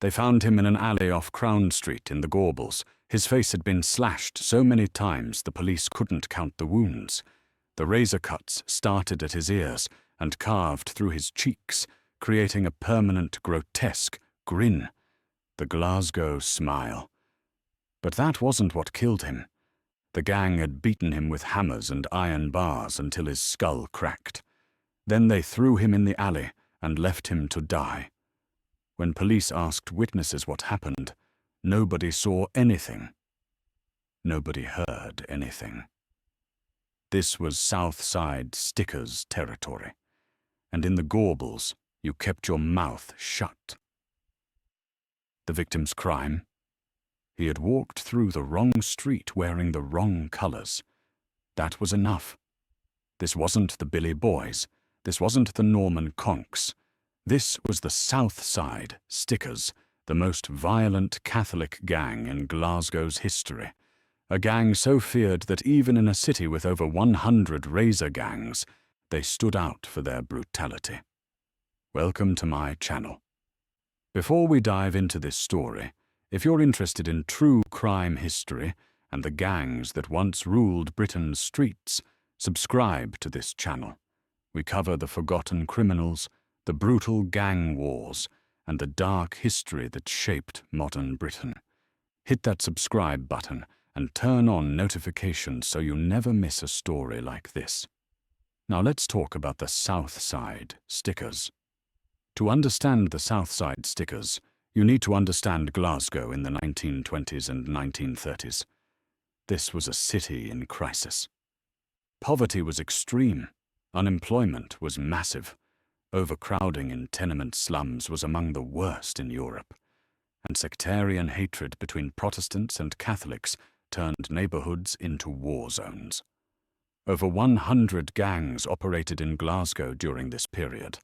They found him in an alley off Crown Street in the Gorbals. His face had been slashed so many times the police couldn't count the wounds. The razor cuts started at his ears and carved through his cheeks, creating a permanent, grotesque grin, the Glasgow smile. But that wasn't what killed him. The gang had beaten him with hammers and iron bars until his skull cracked. Then they threw him in the alley and left him to die. When police asked witnesses what happened, nobody saw anything. Nobody heard anything. This was South Side Stickers territory, and in the Gorbals, you kept your mouth shut. The victim's crime? He had walked through the wrong street wearing the wrong colors. That was enough. This wasn't the Billy Boys. This wasn't the Norman Conks. This was the South Side Stickers, the most violent Catholic gang in Glasgow's history. A gang so feared that even in a city with over 100 razor gangs, they stood out for their brutality. Welcome to my channel. Before we dive into this story, if you're interested in true crime history and the gangs that once ruled Britain's streets, subscribe to this channel. We cover the forgotten criminals, the brutal gang wars, and the dark history that shaped modern Britain. Hit that subscribe button and turn on notifications so you never miss a story like this. Now let's talk about the South Side Stickers. To understand the South Side Stickers, you need to understand Glasgow in the 1920s and 1930s. This was a city in crisis. Poverty was extreme. Unemployment was massive. Overcrowding in tenement slums was among the worst in Europe. And sectarian hatred between Protestants and Catholics turned neighborhoods into war zones. Over 100 gangs operated in Glasgow during this period.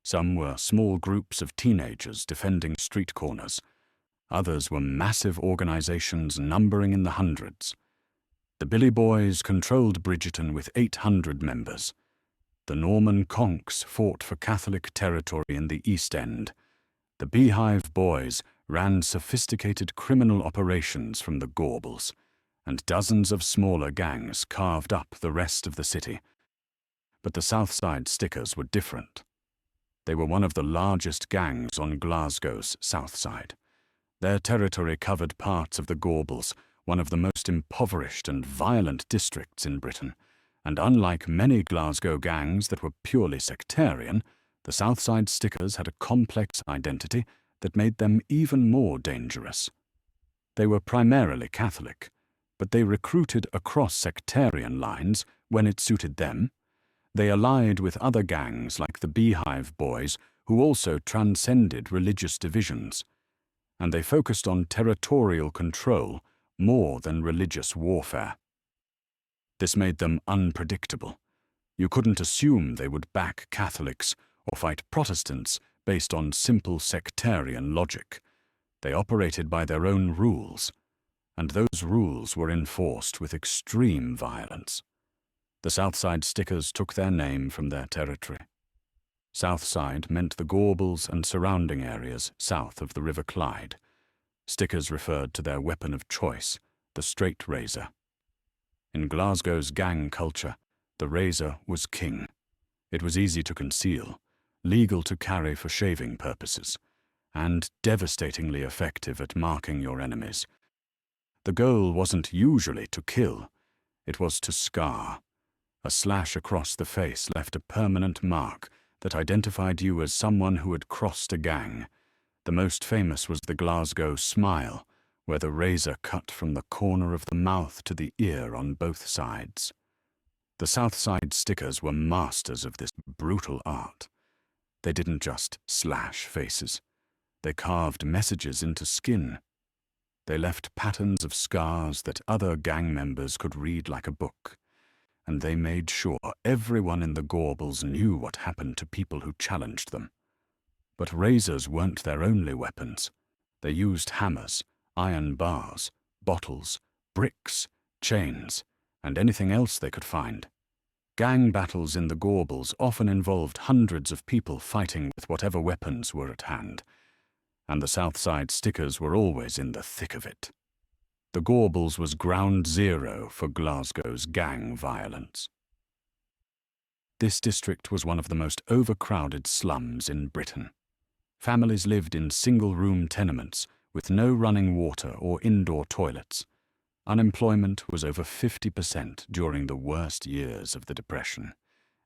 Some were small groups of teenagers defending street corners. Others were massive organizations numbering in the hundreds. The Billy Boys controlled Bridgeton with 800 members. The Norman Conks fought for Catholic territory in the East End. The Beehive Boys ran sophisticated criminal operations from the Gorbals, and dozens of smaller gangs carved up the rest of the city. But the South Side Stickers were different. They were one of the largest gangs on Glasgow's south side. Their territory covered parts of the Gorbals, one of the most impoverished and violent districts in Britain, and unlike many Glasgow gangs that were purely sectarian, the South Side Stickers had a complex identity that made them even more dangerous. They were primarily Catholic, but they recruited across sectarian lines when it suited them. They allied with other gangs like the Beehive Boys, who also transcended religious divisions, and they focused on territorial control more than religious warfare. This made them unpredictable. You couldn't assume they would back Catholics or fight Protestants based on simple sectarian logic. They operated by their own rules, and those rules were enforced with extreme violence. The South Side Stickers took their name from their territory. South Side meant the Gorbals and surrounding areas south of the River Clyde. Stickers referred to their weapon of choice, the straight razor. In Glasgow's gang culture, the razor was king. It was easy to conceal, legal to carry for shaving purposes, and devastatingly effective at marking your enemies. The goal wasn't usually to kill, it was to scar. A slash across the face left a permanent mark that identified you as someone who had crossed a gang. The most famous was the Glasgow smile, where the razor cut from the corner of the mouth to the ear on both sides. The South Side Stickers were masters of this brutal art. They didn't just slash faces. They carved messages into skin. They left patterns of scars that other gang members could read like a book. And they made sure everyone in the Gorbals knew what happened to people who challenged them. But razors weren't their only weapons. They used hammers, iron bars, bottles, bricks, chains, and anything else they could find. Gang battles in the Gorbals often involved hundreds of people fighting with whatever weapons were at hand. and the South Side Stickers were always in the thick of it. The Gorbals was ground zero for Glasgow's gang violence. This district was one of the most overcrowded slums in Britain. Families lived in single-room tenements with no running water or indoor toilets. Unemployment was over 50% during the worst years of the Depression,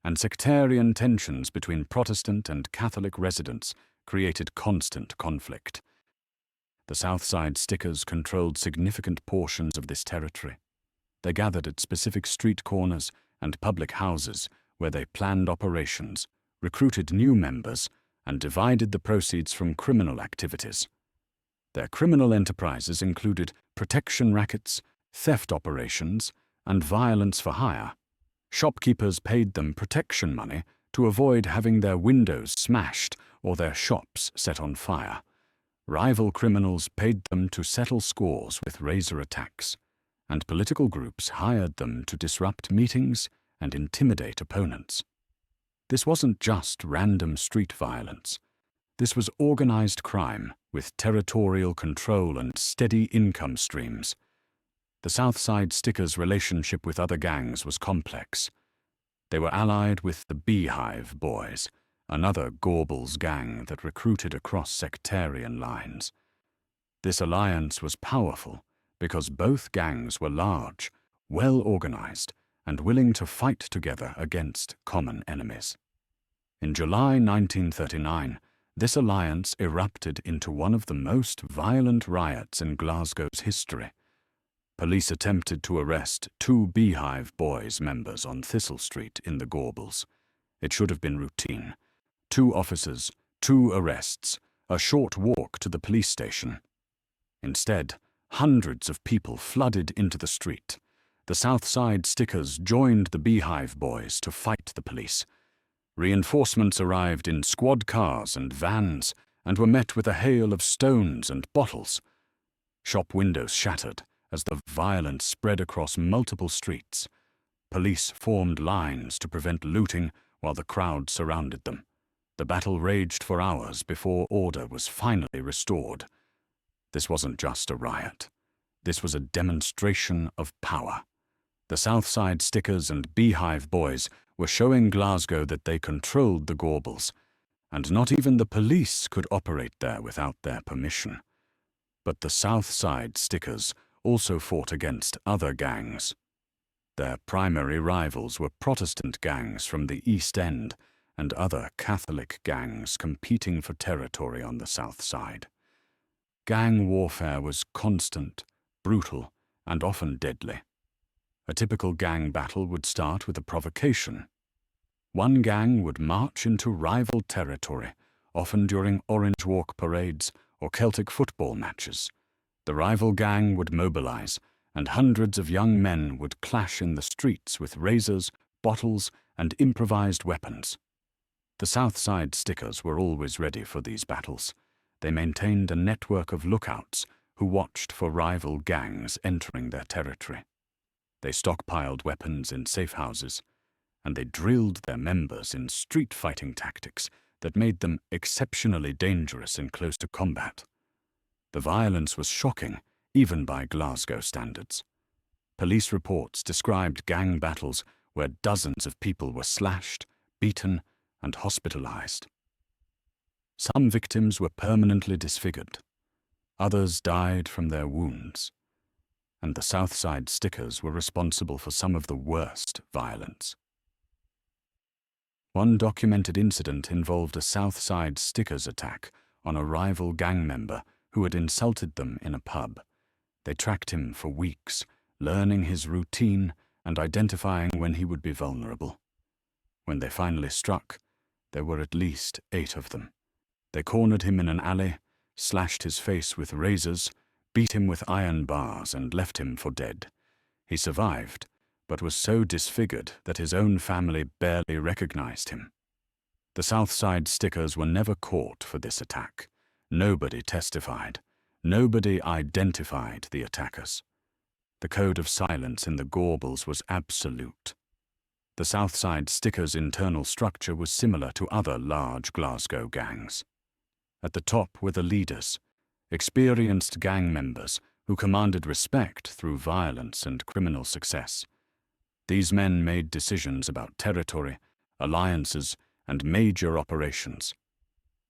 and sectarian tensions between Protestant and Catholic residents created constant conflict. The South Side Stickers controlled significant portions of this territory. They gathered at specific street corners and public houses where they planned operations, recruited new members, and divided the proceeds from criminal activities. Their criminal enterprises included protection rackets, theft operations, and violence for hire. Shopkeepers paid them protection money to avoid having their windows smashed or their shops set on fire. Rival criminals paid them to settle scores with razor attacks, and political groups hired them to disrupt meetings and intimidate opponents. This wasn't just random street violence. This was organized crime with territorial control and steady income streams. The South Side Stickers' relationship with other gangs was complex. They were allied with the Beehive Boys, another Gorbals gang that recruited across sectarian lines. This alliance was powerful because both gangs were large, well-organized, and willing to fight together against common enemies. In July 1939, this alliance erupted into one of the most violent riots in Glasgow's history. Police attempted to arrest 2 Beehive Boys members on Thistle Street in the Gorbals. It should have been routine. 2 officers, 2 arrests, a short walk to the police station. Instead, hundreds of people flooded into the street. The South Side Stickers joined the Beehive Boys to fight the police. Reinforcements arrived in squad cars and vans and were met with a hail of stones and bottles. Shop windows shattered as the violence spread across multiple streets. Police formed lines to prevent looting while the crowd surrounded them. The battle raged for hours before order was finally restored. This wasn't just a riot. This was a demonstration of power. The South Side Stickers and Beehive Boys were showing Glasgow that they controlled the Gorbals, and not even the police could operate there without their permission. But the South Side Stickers also fought against other gangs. Their primary rivals were Protestant gangs from the East End and other Catholic gangs competing for territory on the South Side. Gang warfare was constant, brutal, and often deadly. A typical gang battle would start with a provocation. One gang would march into rival territory, often during Orange Walk parades or Celtic football matches. The rival gang would mobilize, and hundreds of young men would clash in the streets with razors, bottles, and improvised weapons. The South Side Stickers were always ready for these battles. They maintained a network of lookouts who watched for rival gangs entering their territory. They stockpiled weapons in safe houses, and they drilled their members in street fighting tactics that made them exceptionally dangerous in close combat. The violence was shocking, even by Glasgow standards. Police reports described gang battles where dozens of people were slashed, beaten, and hospitalized. Some victims were permanently disfigured. Others died from their wounds. And the South Side Stickers were responsible for some of the worst violence. One documented incident involved a South Side Stickers attack on a rival gang member who had insulted them in a pub. They tracked him for weeks, learning his routine and identifying when he would be vulnerable. When they finally struck, there were at least 8 of them. They cornered him in an alley, slashed his face with razors, beat him with iron bars, and left him for dead. He survived, but was so disfigured that his own family barely recognized him. The South Side Stickers were never caught for this attack. Nobody testified. Nobody identified the attackers. The code of silence in the Gorbals was absolute. The South Side Stickers' internal structure was similar to other large Glasgow gangs. At the top were the leaders, experienced gang members who commanded respect through violence and criminal success. These men made decisions about territory, alliances, and major operations.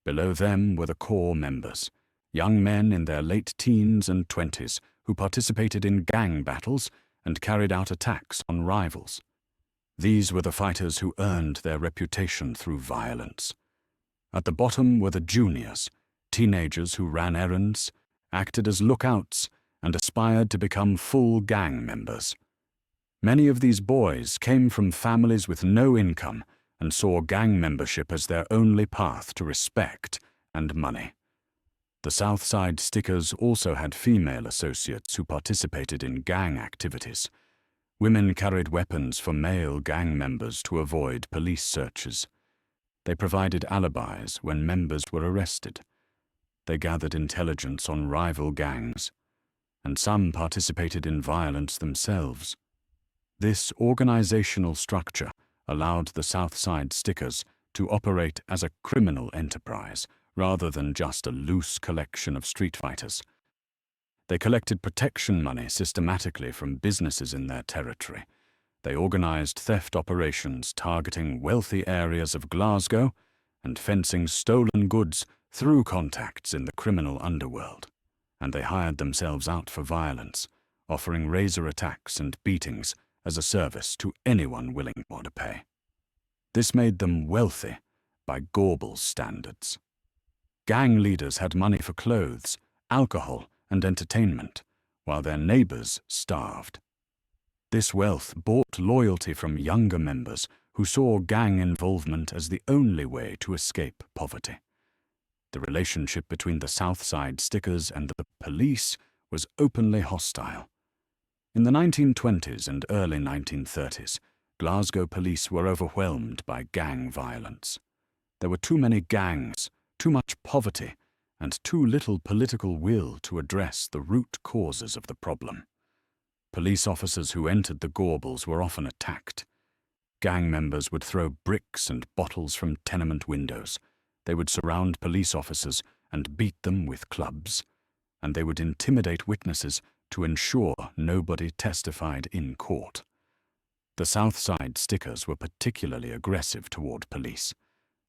Below them were the core members, young men in their late teens and 20s who participated in gang battles and carried out attacks on rivals. These were the fighters who earned their reputation through violence. At the bottom were the juniors, teenagers who ran errands, acted as lookouts, and aspired to become full gang members. Many of these boys came from families with no income and saw gang membership as their only path to respect and money. The South Side Stickers also had female associates who participated in gang activities. Women carried weapons for male gang members to avoid police searches. They provided alibis when members were arrested. They gathered intelligence on rival gangs, and some participated in violence themselves. This organizational structure allowed the South Side Stickers to operate as a criminal enterprise rather than just a loose collection of street fighters. They collected protection money systematically from businesses in their territory. They organized theft operations targeting wealthy areas of Glasgow and fencing stolen goods through contacts in the criminal underworld. And they hired themselves out for violence, offering razor attacks and beatings as a service to anyone willing to pay. This made them wealthy by Gorbals standards. Gang leaders had money for clothes, alcohol, and entertainment, while their neighbors starved. This wealth bought loyalty from younger members who saw gang involvement as the only way to escape poverty. The relationship between the South Side Stickers and the police was openly hostile. In the 1920s and early 1930s, Glasgow police were overwhelmed by gang violence. There were too many gangs, too much poverty, and too little political will to address the root causes of the problem. Police officers who entered the Gorbals were often attacked. Gang members would throw bricks and bottles from tenement windows. They would surround police officers and beat them with clubs, and they would intimidate witnesses to ensure nobody testified in court. The South Side Stickers were particularly aggressive toward police.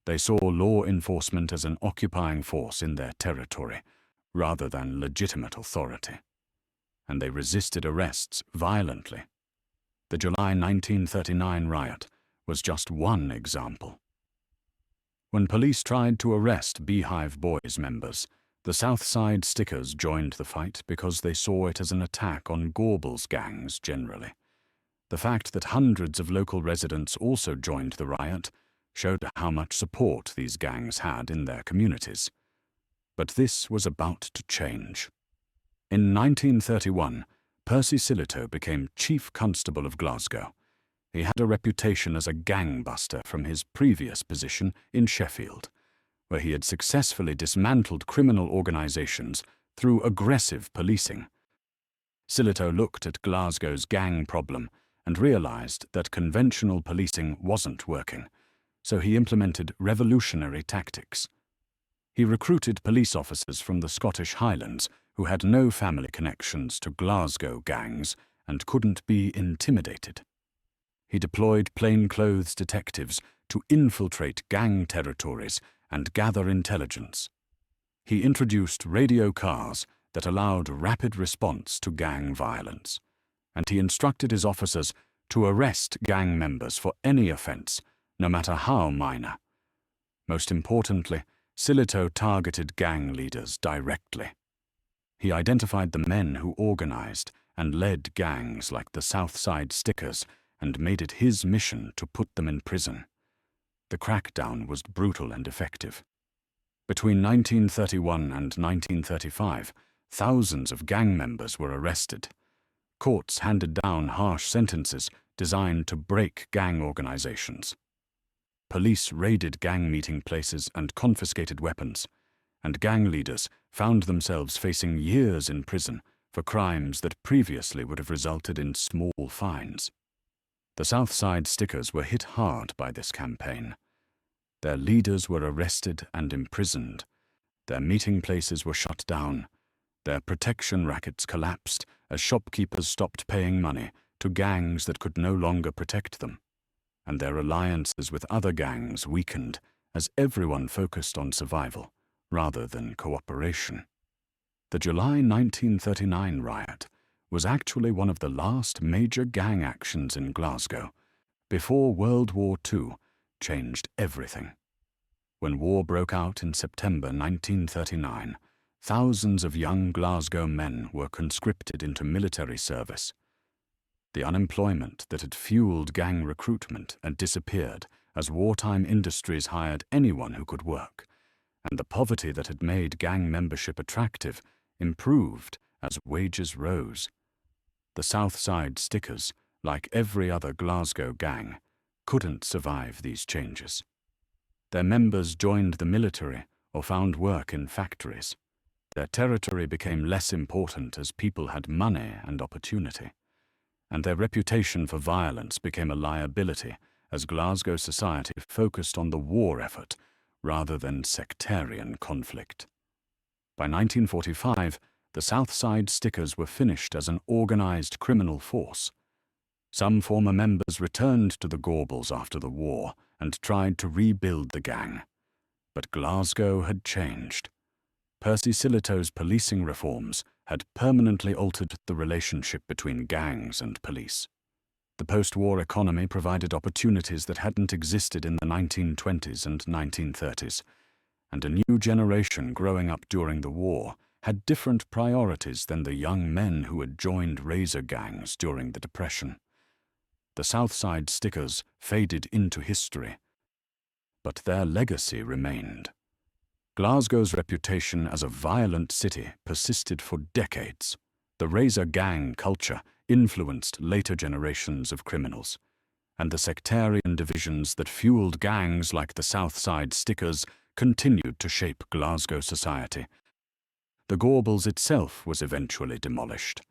They saw law enforcement as an occupying force in their territory, rather than legitimate authority. And they resisted arrests violently. The July 1939 riot was just one example. When police tried to arrest Beehive Boys members, the South Side Stickers joined the fight because they saw it as an attack on Gorbals gangs generally. The fact that hundreds of local residents also joined the riot showed how much support these gangs had in their communities. But this was about to change. In 1931, Percy Sillitoe became Chief Constable of Glasgow. He had a reputation as a gangbuster from his previous position in Sheffield, where he had successfully dismantled criminal organizations through aggressive policing. Sillitoe looked at Glasgow's gang problem and realized that conventional policing wasn't working, so he implemented revolutionary tactics. He recruited police officers from the Scottish Highlands who had no family connections to Glasgow gangs and couldn't be intimidated. He deployed plainclothes detectives to infiltrate gang territories and gather intelligence. He introduced radio cars that allowed rapid response to gang violence, and he instructed his officers to arrest gang members for any offense, no matter how minor. Most importantly, Sillitoe targeted gang leaders directly. He identified the men who organized and led gangs like the South Side Stickers and made it his mission to put them in prison. The crackdown was brutal and effective. Between 1931 and 1935, thousands of gang members were arrested. Courts handed down harsh sentences designed to break gang organizations. Police raided gang meeting places and confiscated weapons, and gang leaders found themselves facing years in prison for crimes that previously would have resulted in small fines. The South Side Stickers were hit hard by this campaign. Their leaders were arrested and imprisoned, Their meeting places were shut down. Their protection rackets collapsed as shopkeepers stopped paying money to gangs that could no longer protect them. And their alliances with other gangs weakened as everyone focused on survival rather than cooperation. The July 1939 riot was actually one of the last major gang actions in Glasgow before World War II changed everything. When war broke out in September 1939, thousands of young Glasgow men were conscripted into military service. The unemployment that had fueled gang recruitment had disappeared as wartime industries hired anyone who could work, and the poverty that had made gang membership attractive improved as wages rose. The South Side Stickers, like every other Glasgow gang, couldn't survive these changes. Their members joined the military or found work in factories. Their territory became less important as people had money and opportunity, and their reputation for violence became a liability as Glasgow society focused on the war effort rather than sectarian conflict. By 1945, the South Side Stickers were finished as an organized criminal force. Some former members returned to the Gorbals after the war and tried to rebuild the gang. But Glasgow had changed. Percy Sillitoe's policing reforms had permanently altered the relationship between gangs and police. The post-war economy provided opportunities that hadn't existed in the 1920s and 1930s, and a new generation growing up during the war had different priorities than the young men who had joined razor gangs during the Depression. The South Side Stickers faded into history, but their legacy remained. Glasgow's reputation as a violent city persisted for decades. The razor gang culture influenced later generations of criminals, and the sectarian divisions that fueled gangs like the South Side Stickers continued to shape Glasgow society. The Gorbals itself was eventually demolished.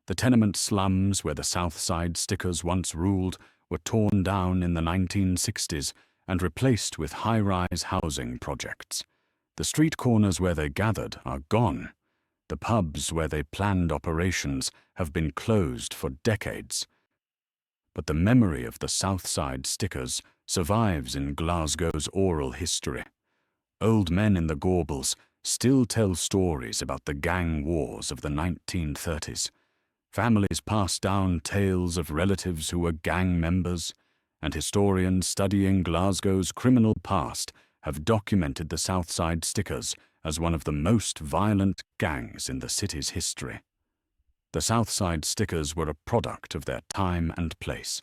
The tenement slums where the South Side Stickers once ruled were torn down in the 1960s and replaced with high-rise housing projects. The street corners where they gathered are gone. The pubs where they planned operations have been closed for decades. But the memory of the South Side Stickers survives in Glasgow's oral history. Old men in the Gorbals still tell stories about the gang wars of the 1930s. Families pass down tales of relatives who were gang members, and historians studying Glasgow's criminal past have documented the South Side Stickers as one of the most violent gangs in the city's history. The South Side Stickers were a product of their time and place.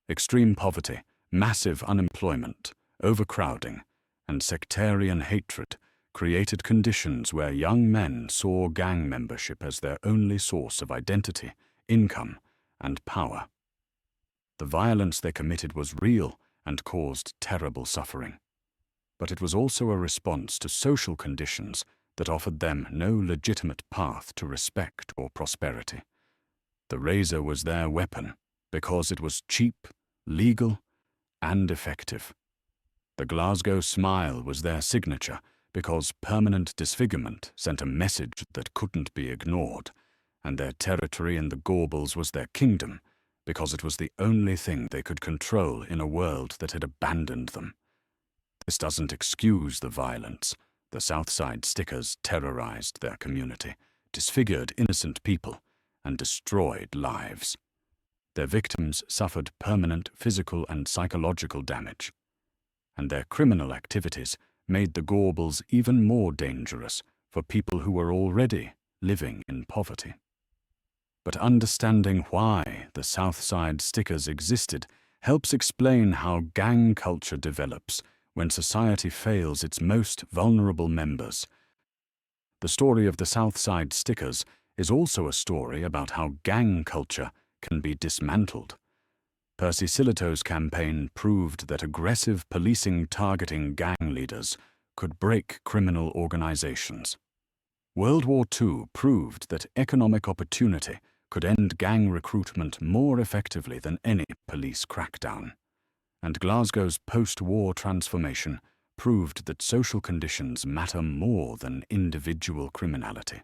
Extreme poverty, massive unemployment, overcrowding, and sectarian hatred created conditions where young men saw gang membership as their only source of identity, income, and power. The violence they committed was real and caused terrible suffering. But it was also a response to social conditions that offered them no legitimate path to respect or prosperity. The razor was their weapon because it was cheap, legal, and effective. The Glasgow smile was their signature because permanent disfigurement sent a message that couldn't be ignored, and their territory in the Gorbals was their kingdom because it was the only thing they could control in a world that had abandoned them. This doesn't excuse the violence. The South Side Stickers terrorized their community, disfigured innocent people, and destroyed lives. Their victims suffered permanent physical and psychological damage, and their criminal activities made the Gorbals even more dangerous for people who were already living in poverty. But understanding why the South Side Stickers existed helps explain how gang culture develops when society fails its most vulnerable members. The story of the South Side Stickers is also a story about how gang culture can be dismantled. Percy Sillitoe's campaign proved that aggressive policing targeting gang leaders could break criminal organizations. World War II proved that economic opportunity could end gang recruitment more effectively than any police crackdown. And Glasgow's post-war transformation proved that social conditions matter more than individual criminality.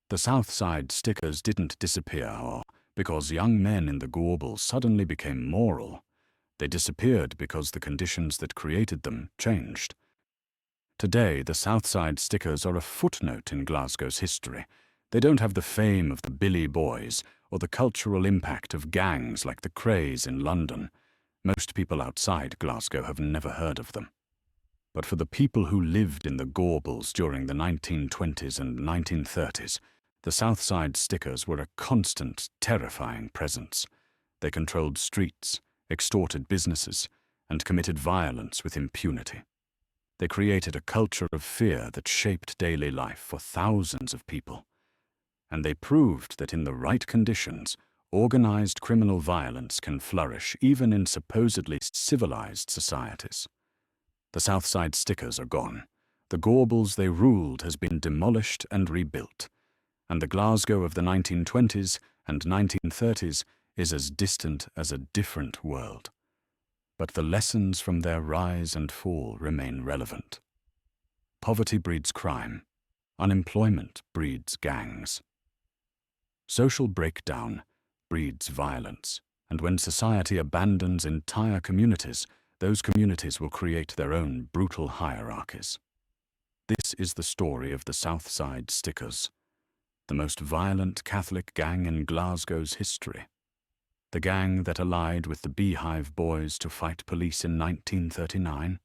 The South Side stickers didn't disappear because young men in the Gorbals suddenly became moral. They disappeared because the conditions that created them changed. Today, the South Side stickers are a footnote in Glasgow's history. They don't have the fame of the Beehive Boys or the cultural impact of gangs like the Krays in London. Most people outside Glasgow have never heard of them. But for the people who lived in the Gorbals during the 1920s and 1930s, the South Side stickers were a constant, terrifying presence. They controlled streets, extorted businesses, and committed violence with impunity. They created a culture of fear that shaped daily life for thousands of people. And they proved that in the right conditions, organized criminal violence can flourish even in supposedly civilized societies. The South Side stickers are gone. The Gorbals they ruled has been demolished and rebuilt. And the Glasgow of the 1920s and 1930s is as distant as a different world. But the lessons from their rise and fall remain relevant. Poverty breeds crime. Unemployment breeds gangs. Social breakdown breeds violence, and when society abandons entire communities, those communities will create their own brutal hierarchies. This is the story of the South Side Stickers, the most violent Catholic gang in Glasgow's history. The gang that allied with the Beehive Boys to fight police in 1939.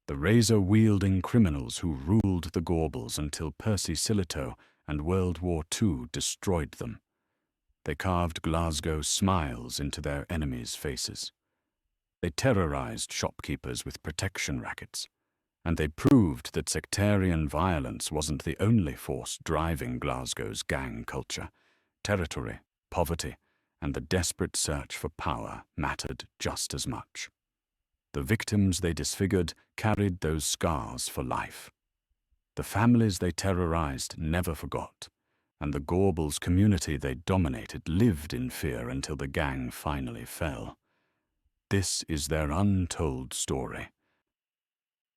The razor-wielding criminals who ruled the Gorbals until Percy Sillitoe and World War II destroyed them. They carved Glasgow's smiles into their enemies' faces. They terrorized shopkeepers with protection rackets. And they proved that sectarian violence wasn't the only force driving Glasgow's gang culture. Territory, poverty, and the desperate search for power mattered just as much. The victims they disfigured carried those scars for life. The families they terrorized never forgot, and the Gorbals community they dominated lived in fear until the gang finally fell. This is their untold story.